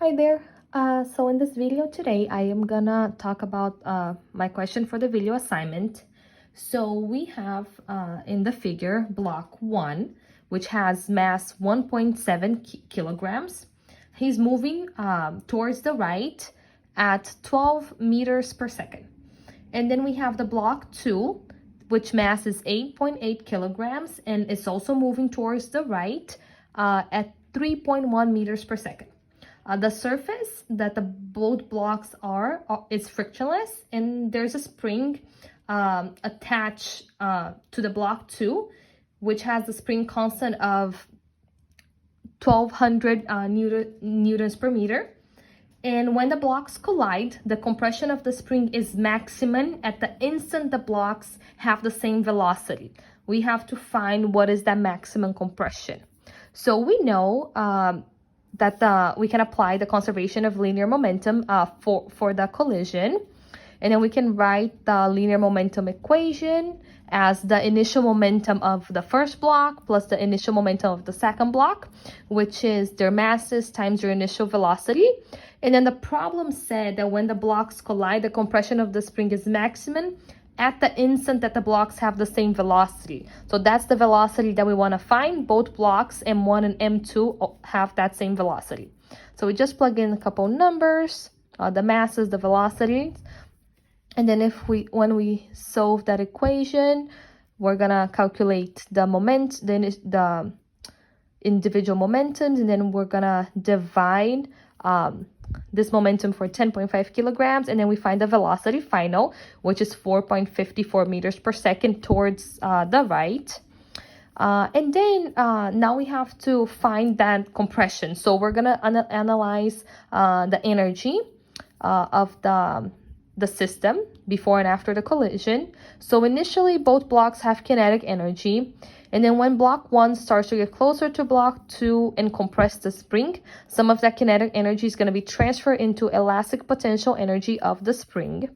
Hi there. So in this video today, I am gonna talk about my question for the video assignment. So we have in the figure block 1, which has mass 1.7 kilograms. He's moving towards the right at 12 meters per second. And then we have the block 2, which mass is 8.8 kilograms and it's also moving towards the right at 3.1 meters per second. The surface that the both blocks are is frictionless, and there's a spring attached to the block 2, which has the spring constant of 1200 newtons per meter. And when the blocks collide, the compression of the spring is maximum at the instant the blocks have the same velocity. We have to find what is that maximum compression. So we know that we can apply the conservation of linear momentum for the collision. And then we can write the linear momentum equation as the initial momentum of the first block plus the initial momentum of the second block, which is their masses times their initial velocity. And then the problem said that when the blocks collide, the compression of the spring is maximum at the instant that the blocks have the same velocity. So that's the velocity that we want to find. Both blocks M1 and M2 have that same velocity. So we just plug in a couple numbers, the masses, the velocities. And then when we solve that equation, we're gonna calculate the the individual momentums, and then we're gonna divide this momentum for 10.5 kilograms, and then we find the velocity final, which is 4.54 meters per second towards the right. And then now we have to find that compression. So we're gonna analyze the energy of the system before and after the collision. So initially both blocks have kinetic energy, and then when block 1 starts to get closer to block 2 and compress the spring, some of that kinetic energy is going to be transferred into elastic potential energy of the spring.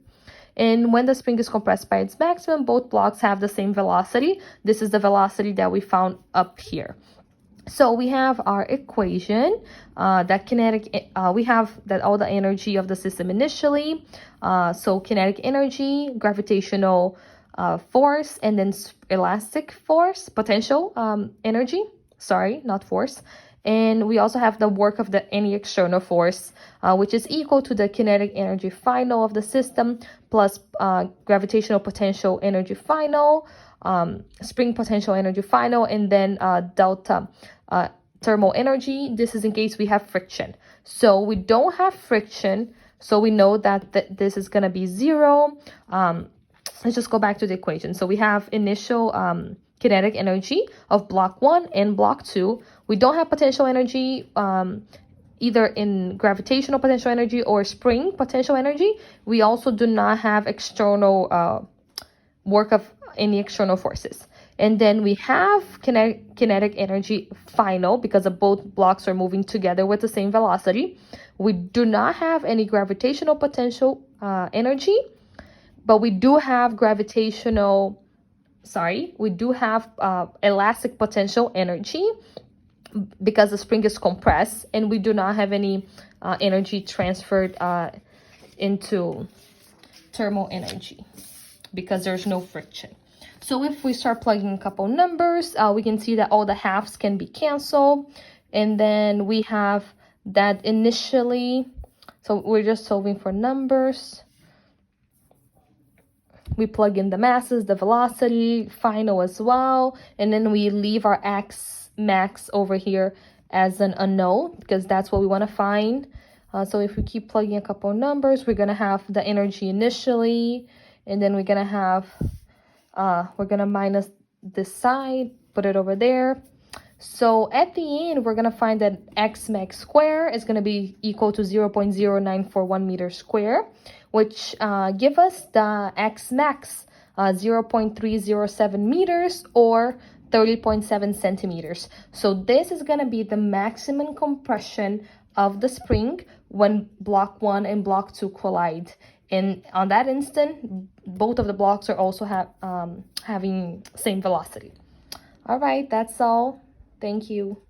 And when the spring is compressed by its maximum, both blocks have the same velocity. This is the velocity that we found up here. So we have our equation, we have that all the energy of the system initially. So kinetic energy, gravitational force, and then elastic force, potential energy, sorry, not force. And we also have the work of any external force, which is equal to the kinetic energy final of the system plus gravitational potential energy final, spring potential energy final, and then delta thermal energy. This is in case we have friction. So we don't have friction, so we know that this is going to be 0. Let's just go back to the equation. So we have initial kinetic energy of block 1 and block 2. We don't have potential energy either in gravitational potential energy or spring potential energy. We also do not have external work of any external forces. And then we have kinetic energy final because both blocks are moving together with the same velocity. We do not have any gravitational potential energy, but we do have elastic potential energy because the spring is compressed, and we do not have any energy transferred into thermal energy because there's no friction. So if we start plugging a couple numbers, we can see that all the halves can be canceled. And then we have that initially, so we're just solving for numbers. We plug in the masses, the velocity, final as well. And then we leave our x max over here as an unknown because that's what we want to find. So if we keep plugging a couple numbers, we're going to have the energy initially, and then we're going to have we're going to minus this side, put it over there. So at the end, we're going to find that x max square is going to be equal to 0.0941 meters square, which give us the x max 0.307 meters or 30.7 centimeters. So this is going to be the maximum compression of the spring when block 1 and block 2 collide. And on that instant, both of the blocks are also having same velocity. All right, that's all. Thank you.